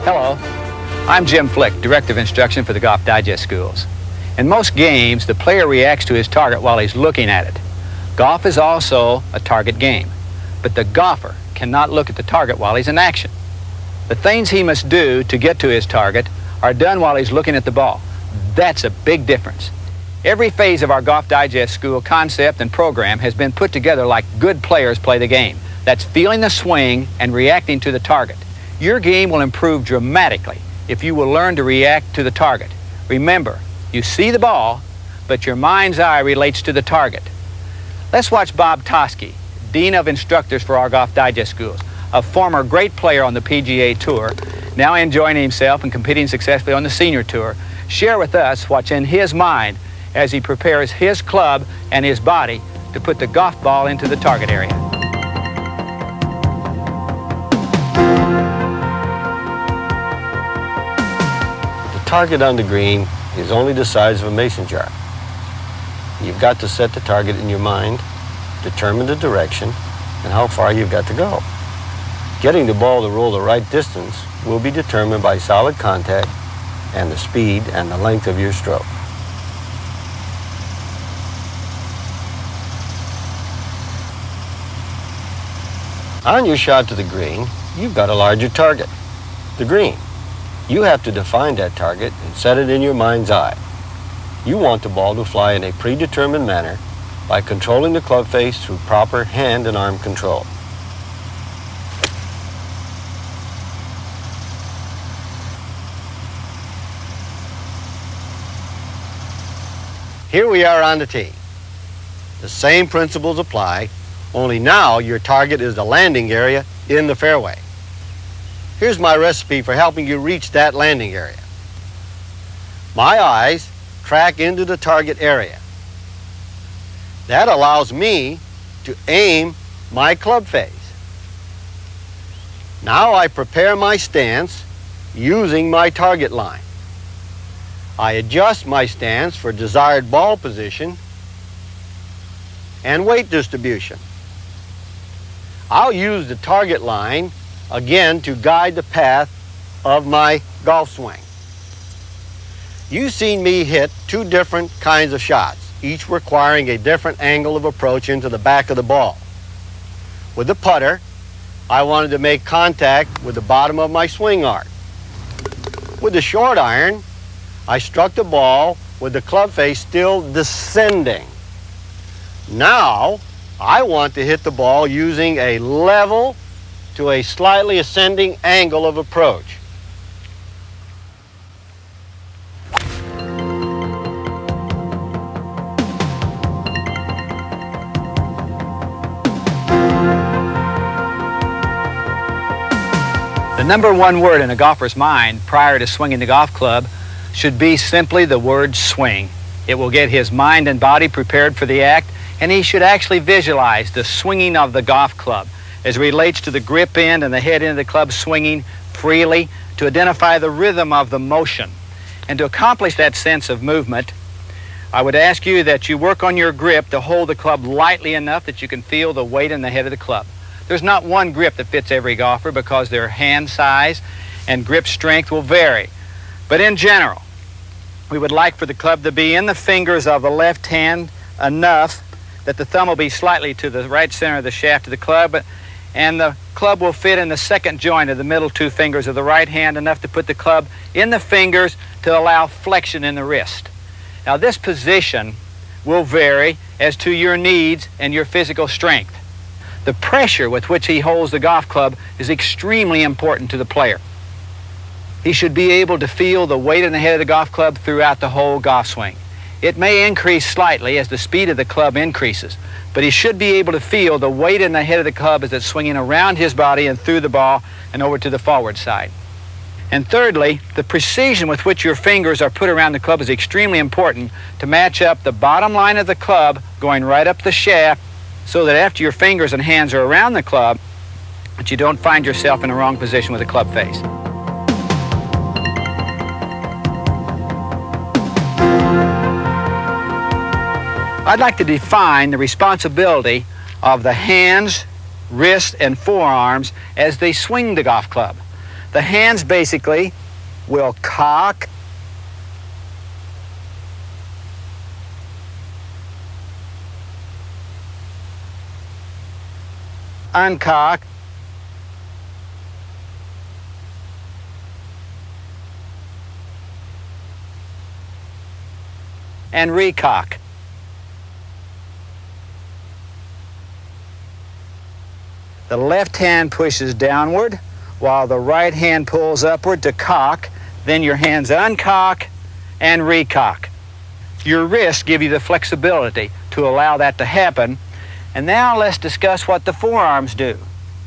Hello, I'm Jim Flick, Director of Instruction for the Golf Digest Schools. In most games, the player reacts to his target while he's looking at it. Golf is also a target game, but the golfer cannot look at the target while he's in action. The things he must do to get to his target are done while he's looking at the ball. That's a big difference. Every phase of our Golf Digest School concept and program has been put together like good players play the game. That's feeling the swing and reacting to the target. Your game will improve dramatically if you will learn to react to the target. Remember, you see the ball, but your mind's eye relates to the target. Let's watch Bob Toski, Dean of Instructors for our Golf Digest Schools, a former great player on the PGA Tour, now enjoying himself and competing successfully on the Senior Tour, share with us what's in his mind as he prepares his club and his body to put the golf ball into the target area. The target on the green is only the size of a mason jar. You've got to set the target in your mind, determine the direction, and how far you've got to go. Getting the ball to roll the right distance will be determined by solid contact and the speed and the length of your stroke. On your shot to the green, you've got a larger target, the green. You have to define that target and set it in your mind's eye. You want the ball to fly in a predetermined manner by controlling the club face through proper hand and arm control. Here we are on the tee. The same principles apply, only now your target is the landing area in the fairway. Here's my recipe for helping you reach that landing area. My eyes track into the target area. That allows me to aim my club face. Now I prepare my stance using my target line. I adjust my stance for desired ball position and weight distribution. I'll use the target line again to guide the path of my golf swing. You've seen me hit two different kinds of shots, each requiring a different angle of approach into the back of the ball. With the putter, I wanted to make contact with the bottom of my swing arc. With the short iron, I struck the ball with the club face still descending. Now, I want to hit the ball using a level to a slightly ascending angle of approach. The number one word in a golfer's mind prior to swinging the golf club should be simply the word swing. It will get his mind and body prepared for the act, and he should actually visualize the swinging of the golf club as it relates to the grip end and the head end of the club swinging freely, to identify the rhythm of the motion. And to accomplish that sense of movement, I would ask you that you work on your grip to hold the club lightly enough that you can feel the weight in the head of the club. There's not one grip that fits every golfer because their hand size and grip strength will vary. But in general, we would like for the club to be in the fingers of the left hand enough that the thumb will be slightly to the right center of the shaft of the club, and the club will fit in the second joint of the middle two fingers of the right hand enough to put the club in the fingers to allow flexion in the wrist. Now this position will vary as to your needs and your physical strength. The pressure with which he holds the golf club is extremely important to the player. He should be able to feel the weight in the head of the golf club throughout the whole golf swing. It may increase slightly as the speed of the club increases, but he should be able to feel the weight in the head of the club as it's swinging around his body and through the ball and over to the forward side. And thirdly, the precision with which your fingers are put around the club is extremely important to match up the bottom line of the club going right up the shaft, so that after your fingers and hands are around the club, that you don't find yourself in the wrong position with the club face. I'd like to define the responsibility of the hands, wrists, and forearms as they swing the golf club. The hands basically will cock, uncock, and recock. The left hand pushes downward while the right hand pulls upward to cock. Then your hands uncock and recock. Your wrists give you the flexibility to allow that to happen. And now let's discuss what the forearms do.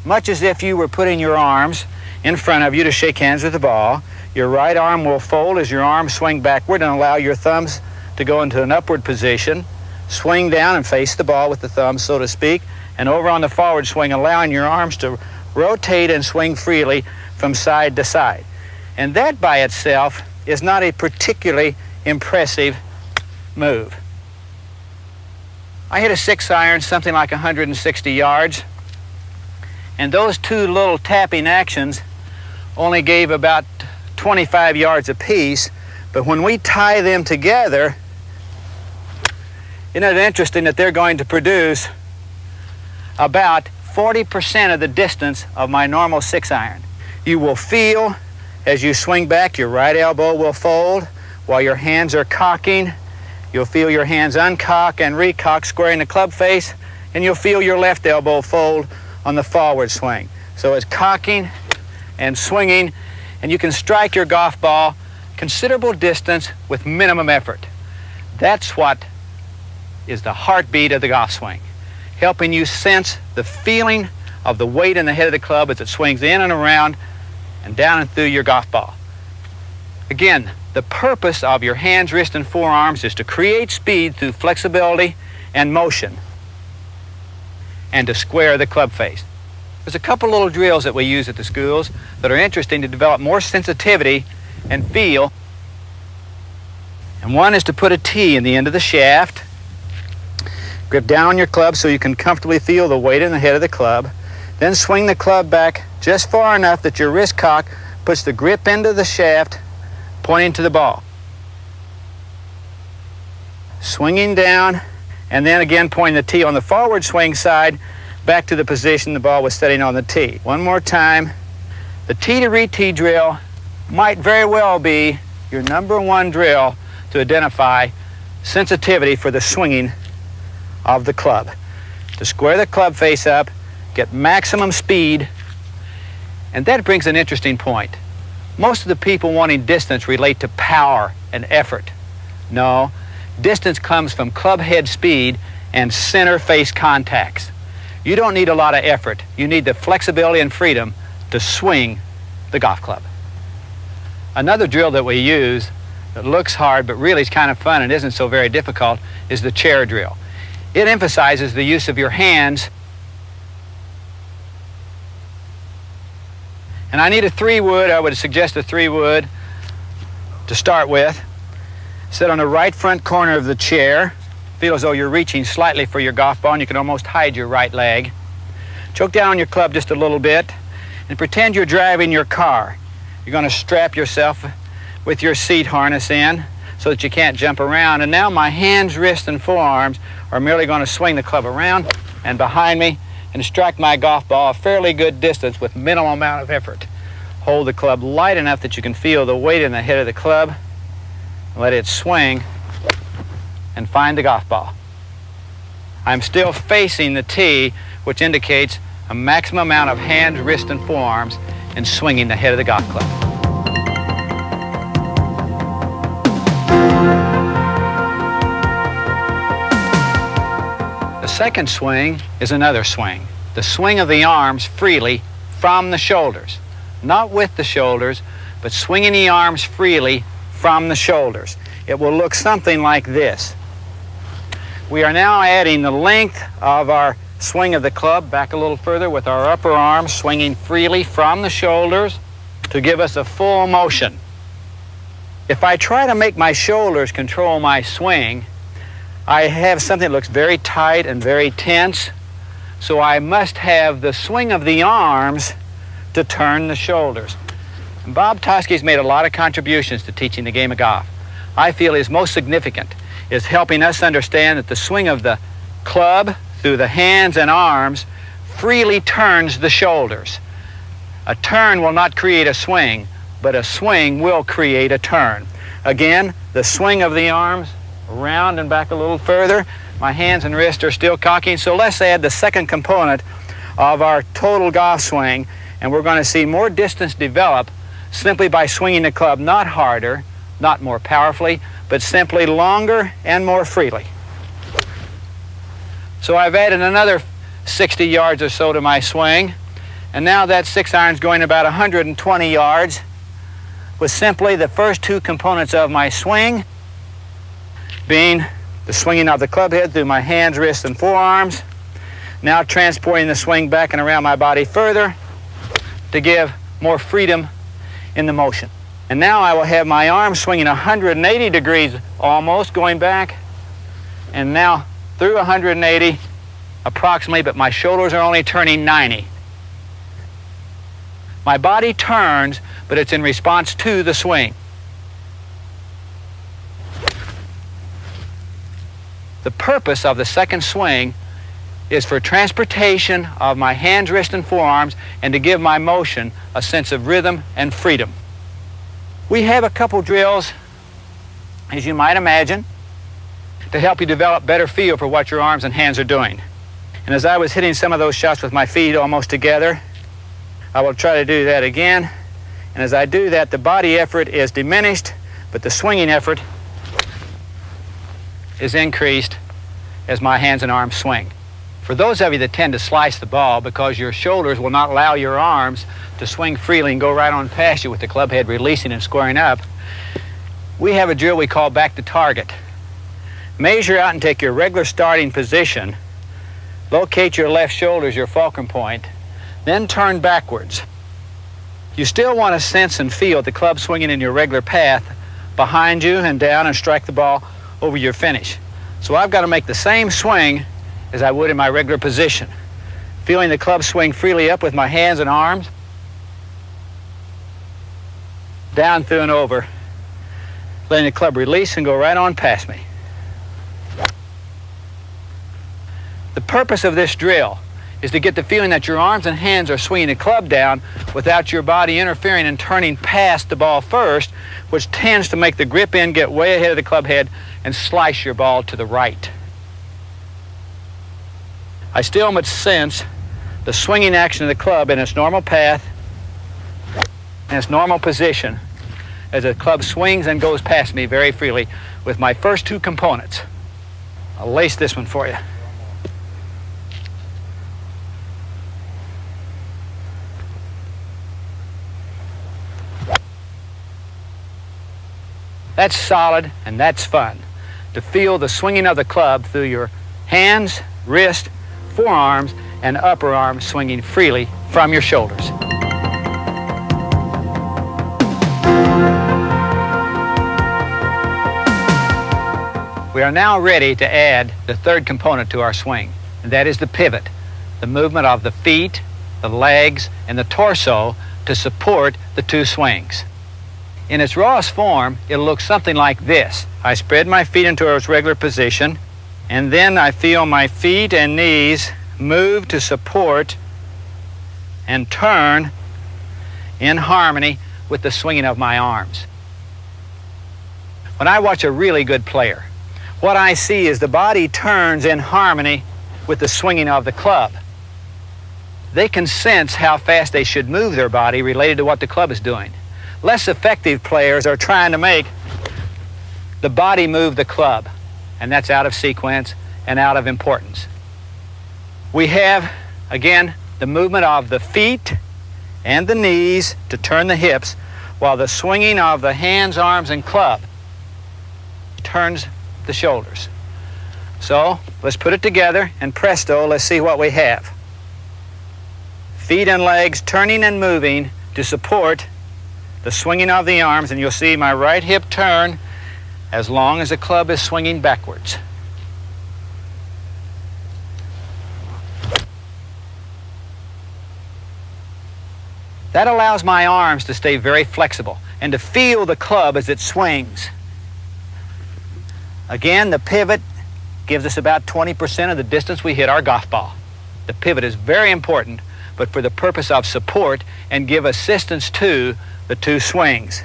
Much as if you were putting your arms in front of you to shake hands with the ball, your right arm will fold as your arms swing backward and allow your thumbs to go into an upward position. Swing down and face the ball with the thumbs, so to speak, and over on the forward swing, allowing your arms to rotate and swing freely from side to side. And that by itself is not a particularly impressive move. I hit a 6-iron something like 160 yards, and those two little tapping actions only gave about 25 yards apiece, but when we tie them together, isn't it interesting that they're going to produce about 40% of the distance of my normal 6-iron. You will feel as you swing back, your right elbow will fold while your hands are cocking. You'll feel your hands uncock and recock, squaring the club face, and you'll feel your left elbow fold on the forward swing. So it's cocking and swinging, and you can strike your golf ball considerable distance with minimum effort. That's what is the heartbeat of the golf swing, helping you sense the feeling of the weight in the head of the club as it swings in and around and down and through your golf ball. Again, the purpose of your hands, wrists, and forearms is to create speed through flexibility and motion and to square the club face. There's a couple little drills that we use at the schools that are interesting to develop more sensitivity and feel. And one is to put a T in the end of the shaft. Grip down on your club so you can comfortably feel the weight in the head of the club. Then swing the club back just far enough that your wrist cock puts the grip into the shaft, pointing to the ball. Swinging down, and then again pointing the T on the forward swing side back to the position the ball was setting on the tee. One more time. The tee to re-tee drill might very well be your number one drill to identify sensitivity for the swinging of the club. To square the club face up, get maximum speed, and that brings an interesting point. Most of the people wanting distance relate to power and effort. No, distance comes from club head speed and center face contacts. You don't need a lot of effort. You need the flexibility and freedom to swing the golf club. Another drill that we use that looks hard but really is kind of fun and isn't so very difficult is the chair drill. It emphasizes the use of your hands. And I need a 3-wood. I would suggest a 3-wood to start with. Sit on the right front corner of the chair. Feel as though you're reaching slightly for your golf ball and you can almost hide your right leg. Choke down on your club just a little bit and pretend you're driving your car. You're going to strap yourself with your seat harness in so that you can't jump around. And now my hands, wrists, and forearms are merely going to swing the club around and behind me and strike my golf ball a fairly good distance with minimal amount of effort. Hold the club light enough that you can feel the weight in the head of the club. Let it swing and find the golf ball. I'm still facing the tee, which indicates a maximum amount of hands, wrists, and forearms in swinging the head of the golf club. The second swing is another swing. The swing of the arms freely from the shoulders. Not with the shoulders, but swinging the arms freely from the shoulders. It will look something like this. We are now adding the length of our swing of the club back a little further with our upper arm swinging freely from the shoulders to give us a full motion. If I try to make my shoulders control my swing, I have something that looks very tight and very tense, so I must have the swing of the arms to turn the shoulders. Bob Toski's made a lot of contributions to teaching the game of golf. I feel his most significant is helping us understand that the swing of the club through the hands and arms freely turns the shoulders. A turn will not create a swing, but a swing will create a turn. Again, the swing of the arms around and back a little further. My hands and wrists are still cocking, so let's add the second component of our total golf swing, and we're going to see more distance develop simply by swinging the club not harder, not more powerfully, but simply longer and more freely. So I've added another 60 yards or so to my swing, and now that 6-iron's going about 120 yards with simply the first two components of my swing being the swinging of the club head through my hands, wrists, and forearms. Now transporting the swing back and around my body further to give more freedom in the motion. And now I will have my arms swinging 180 degrees almost, going back, and now through 180 approximately, but my shoulders are only turning 90. My body turns, but it's in response to the swing. The purpose of the second swing is for transportation of my hands, wrists, and forearms, and to give my motion a sense of rhythm and freedom. We have a couple drills, as you might imagine, to help you develop better feel for what your arms and hands are doing. And as I was hitting some of those shots with my feet almost together, I will try to do that again. And as I do that, the body effort is diminished, but the swinging effort is increased as my hands and arms swing. For those of you that tend to slice the ball because your shoulders will not allow your arms to swing freely and go right on past you with the club head releasing and squaring up, we have a drill we call back to target. Measure out and take your regular starting position, locate your left shoulder as your fulcrum point, then turn backwards. You still want to sense and feel the club swinging in your regular path behind you and down and strike the ball over your finish. So I've got to make the same swing as I would in my regular position, feeling the club swing freely up with my hands and arms, down, through, and over, letting the club release and go right on past me. The purpose of this drill is to get the feeling that your arms and hands are swinging the club down without your body interfering and turning past the ball first, which tends to make the grip end get way ahead of the club head and slice your ball to the right. I still must sense the swinging action of the club in its normal path and its normal position as the club swings and goes past me very freely with my first two components. I'll lace this one for you. That's solid and that's fun, to feel the swinging of the club through your hands, wrist, forearms, and upper arm swinging freely from your shoulders. We are now ready to add the third component to our swing, and that is the pivot, the movement of the feet, the legs, and the torso to support the two swings. In its rawest form, it'll look something like this. I spread my feet into its regular position, and then I feel my feet and knees move to support and turn in harmony with the swinging of my arms. When I watch a really good player, what I see is the body turns in harmony with the swinging of the club. They can sense how fast they should move their body related to what the club is doing. Less effective players are trying to make the body move the club, and that's out of sequence and out of importance. We have, again, the movement of the feet and the knees to turn the hips, while the swinging of the hands, arms, and club turns the shoulders. So let's put it together, and presto, let's see what we have. Feet and legs turning and moving to support the swinging of the arms, and you'll see my right hip turn as long as the club is swinging backwards. That allows my arms to stay very flexible and to feel the club as it swings. Again, the pivot gives us about 20% of the distance we hit our golf ball. The pivot is very important, but for the purpose of support and give assistance to the two swings.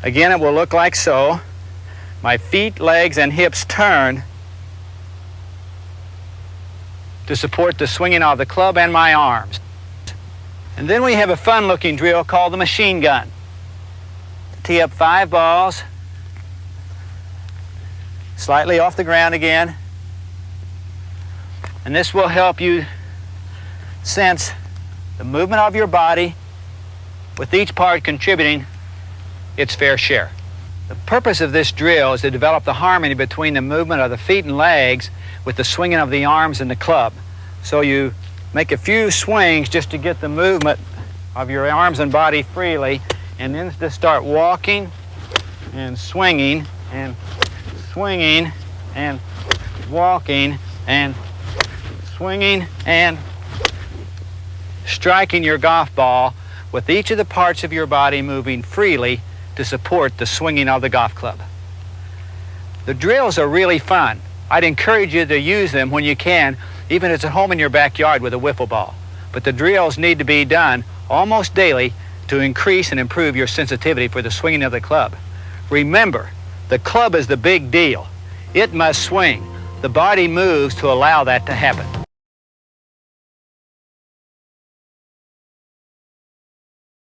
Again, it will look like so. My feet, legs, and hips turn to support the swinging of the club and my arms. And then we have a fun-looking drill called the machine gun. Tee up 5 balls, slightly off the ground again. And this will help you sense the movement of your body, with each part contributing its fair share. The purpose of this drill is to develop the harmony between the movement of the feet and legs with the swinging of the arms and the club. So you make a few swings just to get the movement of your arms and body freely, and then just start walking and swinging and swinging and walking and swinging and striking your golf ball with each of the parts of your body moving freely to support the swinging of the golf club. The drills are really fun. I'd encourage you to use them when you can, even if it's at home in your backyard with a wiffle ball. But the drills need to be done almost daily to increase and improve your sensitivity for the swinging of the club. Remember, the club is the big deal. It must swing. The body moves to allow that to happen.